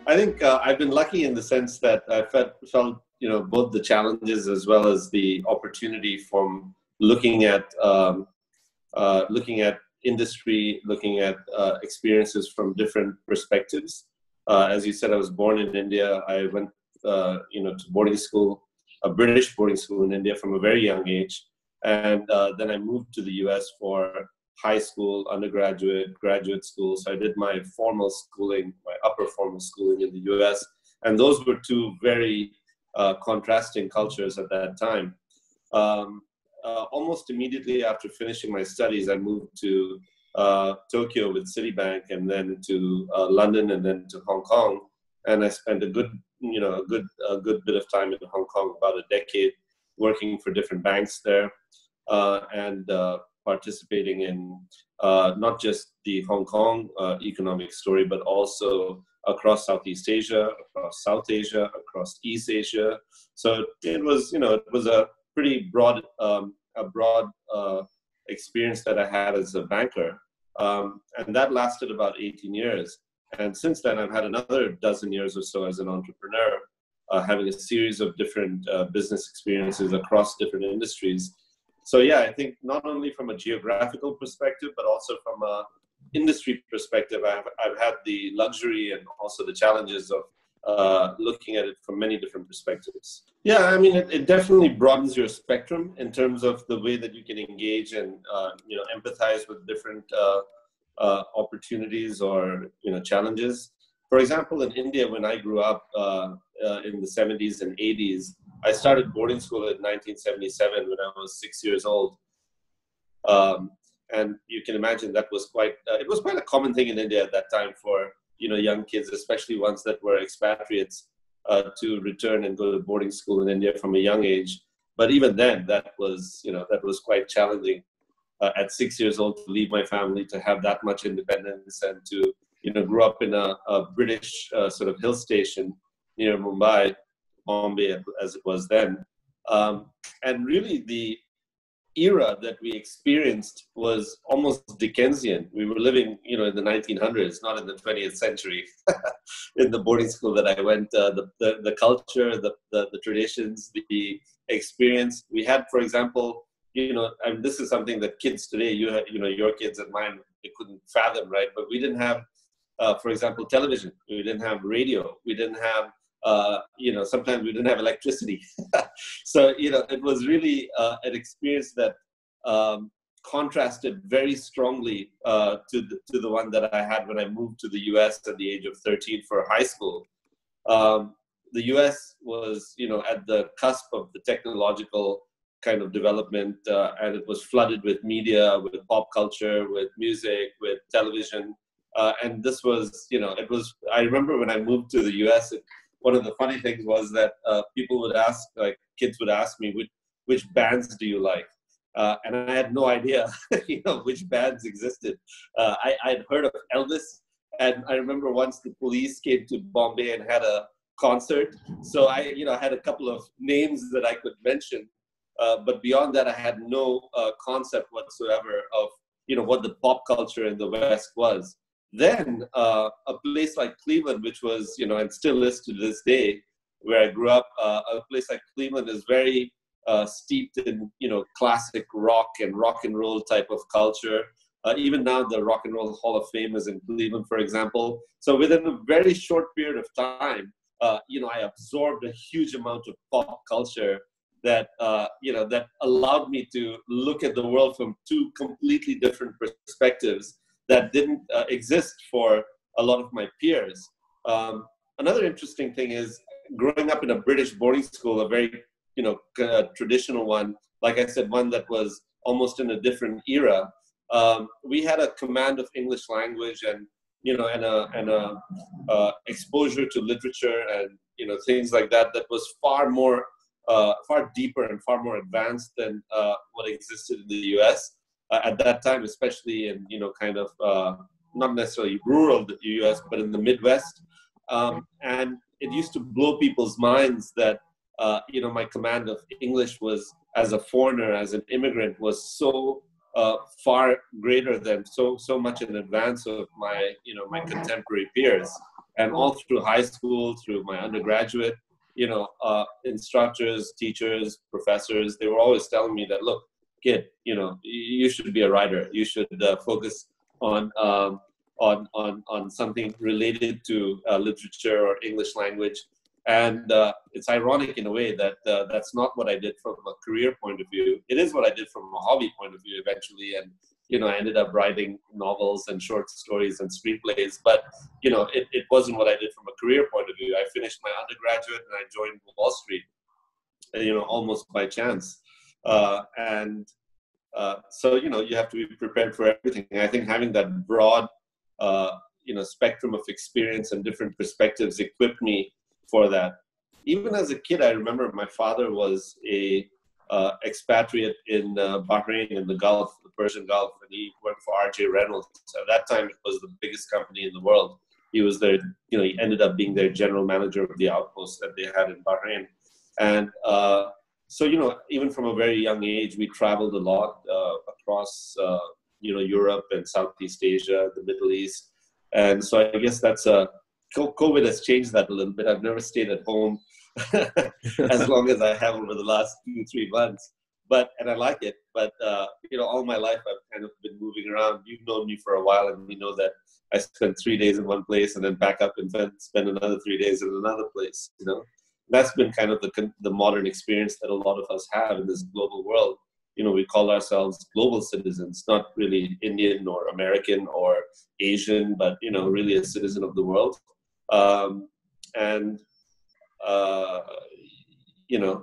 I think I've been lucky in the sense that I felt both the challenges as well as the opportunity from looking at industry, looking at experiences from different perspectives. As you said, I was born in India. I went to boarding school, a British boarding school in India from a very young age, and then I moved to the US for high school, undergraduate, graduate school. So I did my formal schooling, my upper formal schooling in the US. And those were two very contrasting cultures at that time. Almost immediately after finishing my studies, I moved to Tokyo with Citibank, and then to London, and then to Hong Kong. And I spent a good bit of time in Hong Kong, about a decade, working for different banks there, and participating in not just the Hong Kong economic story, but also across Southeast Asia, across South Asia, across East Asia. So it was a pretty broad experience that I had as a banker, and that lasted about 18 years. And since then, I've had another dozen years or so as an entrepreneur, having a series of different business experiences across different industries. So yeah, I think not only from a geographical perspective, but also from a industry perspective, I've had the luxury and also the challenges of looking at it from many different perspectives. Yeah, I mean, it definitely broadens your spectrum in terms of the way that you can engage and empathize with different opportunities or challenges. For example, in India, when I grew up in the 70s and 80s, I started boarding school in 1977 when I was 6 years old. And you can imagine that was quite a common thing in India at that time for, young kids, especially ones that were expatriates, to return and go to boarding school in India from a young age. But even then, that was quite challenging at 6 years old to leave my family, to have that much independence, and to, grow up in a British sort of hill station near Mumbai, Bombay, as it was then. And really the era that we experienced was almost Dickensian. We were living, in the 1900s, not in the 20th century. In the boarding school that I went, the culture, the traditions, the experience we had, for example, and this is something that kids today, your kids and mine, they couldn't fathom, right? But we didn't have, for example, television. We didn't have radio. We didn't have sometimes we didn't have electricity. So, it was really an experience that contrasted very strongly to the one that I had when I moved to the US at the age of 13 for high school. The US was, at the cusp of the technological kind of development, and it was flooded with media, with pop culture, with music, with television. And this was, I remember when I moved to the US, one of the funny things was that people would ask, kids would ask me, which bands do you like? And I had no idea, which bands existed. I'd heard of Elvis, and I remember once the Police came to Bombay and had a concert. So I had a couple of names that I could mention, but beyond that, I had no concept whatsoever of, what the pop culture in the West was. Then a place like Cleveland, which was, and still is to this day, where I grew up, a place like Cleveland is very steeped in, classic rock and roll type of culture. Even now, the Rock and Roll Hall of Fame is in Cleveland, for example. So within a very short period of time, I absorbed a huge amount of pop culture that, that allowed me to look at the world from two completely different perspectives that didn't exist for a lot of my peers. Another interesting thing is growing up in a British boarding school, a very, traditional one, like I said, one that was almost in a different era. We had a command of English language and, and a exposure to literature and, things like that, that was far deeper and far more advanced than what existed in the US. At that time, especially in, not necessarily rural US, but in the Midwest. And it used to blow people's minds that, my command of English was, as a foreigner, as an immigrant, was so far greater than so much in advance of my, my contemporary peers. And all through high school, through my undergraduate, instructors, teachers, professors, they were always telling me that, look, kid, you should be a writer. You should focus on something related to literature or English language. And it's ironic in a way that that's not what I did from a career point of view. It is what I did from a hobby point of view eventually. And, I ended up writing novels and short stories and screenplays. But, it wasn't what I did from a career point of view. I finished my undergraduate and I joined Wall Street, almost by chance. So, you have to be prepared for everything. And I think having that broad, spectrum of experience and different perspectives equipped me for that. Even as a kid, I remember my father was a expatriate in Bahrain in the Gulf, the Persian Gulf, and he worked for R.J. Reynolds. At that time, it was the biggest company in the world. He was their, he ended up being their general manager of the outpost that they had in Bahrain. And so, even from a very young age, we traveled a lot across, Europe and Southeast Asia, the Middle East. And so I guess that's COVID has changed that a little bit. I've never stayed at home as long as I have over the last 2-3 months. And I like it. But, all my life I've kind of been moving around. You've known me for a while, and we know that I spend 3 days in one place and then back up and spend another 3 days in another place, That's been kind of the modern experience that a lot of us have in this global world. We call ourselves global citizens, not really Indian or American or Asian, but, really a citizen of the world.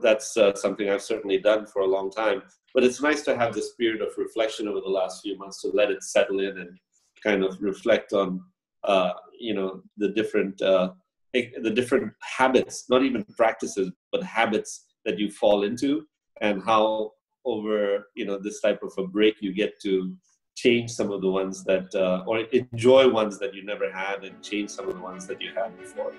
That's something I've certainly done for a long time. But it's nice to have this period of reflection over the last few months to let it settle in and kind of reflect on, the different habits, not even practices, but habits that you fall into, and how over, this type of a break, you get to change some of the ones that, or enjoy ones that you never had and change some of the ones that you had before.